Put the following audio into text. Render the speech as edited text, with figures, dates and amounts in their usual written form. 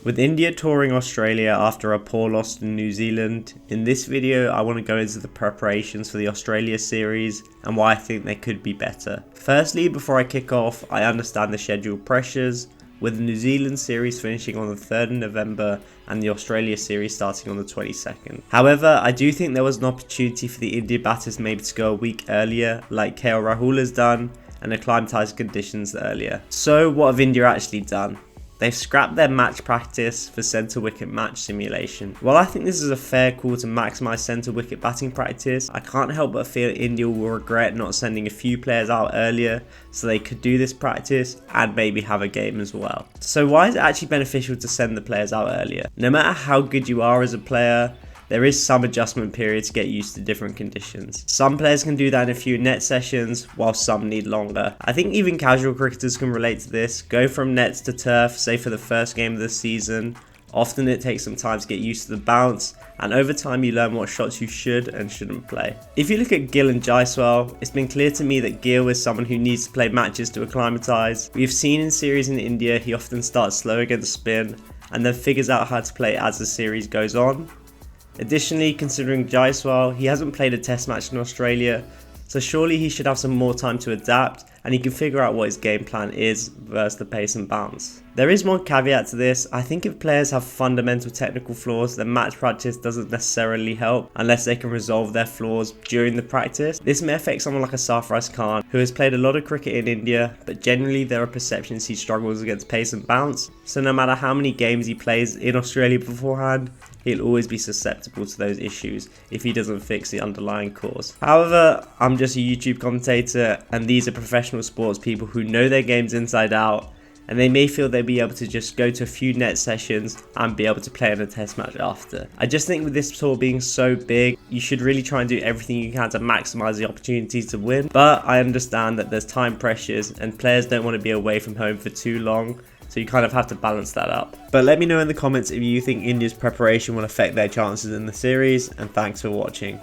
With India touring Australia after a poor loss to New Zealand, in this video I want to go into the preparations for the Australia series and why I think they could be better. Firstly, before I kick off, I understand the schedule pressures, with the New Zealand series finishing on the 3rd of November and the Australia series starting on the 22nd. However, I do think there was an opportunity for the India batters maybe to go a week earlier, like KL Rahul has done, and acclimatise conditions earlier. So what have India actually done? They've scrapped their match practice for centre wicket match simulation. While I think this is a fair call to maximise centre wicket batting practice, I can't help but feel India will regret not sending a few players out earlier so they could do this practice and maybe have a game as well. So why is it actually beneficial to send the players out earlier? No matter how good you are as a player, there is some adjustment period to get used to different conditions. Some players can do that in a few net sessions, while some need longer. I think even casual cricketers can relate to this. Go from nets to turf, say for the first game of the season. Often it takes some time to get used to the bounce, and over time you learn what shots you should and shouldn't play. If you look at Gil and Jawal, it's been clear to me that Gil is someone who needs to play matches to acclimatise. We've seen in series in India he often starts slow against spin, and then figures out how to play as the series goes on. Additionally, considering Jawal, he hasn't played a test match in Australia, so surely he should have some more time to adapt and he can figure out what his game plan is versus the pace and bounce. There is one caveat to this. I think if players have fundamental technical flaws, then match practice doesn't necessarily help unless they can resolve their flaws during the practice. This may affect someone like a Sarfaraz Khan, who has played a lot of cricket in India, but generally there are perceptions he struggles against pace and bounce, so no matter how many games he plays in Australia beforehand, he'll always be susceptible to those issues if he doesn't fix the underlying cause. However, I'm just a YouTube commentator and these are professional sports people who know their games inside out, and they may feel they'll be able to just go to a few net sessions and be able to play in a test match after. I just think with this tour being so big, you should really try and do everything you can to maximise the opportunities to win, but I understand that there's time pressures and players don't want to be away from home for too long, so you kind of have to balance that up. But let me know in the comments if you think India's preparation will affect their chances in the series, and thanks for watching.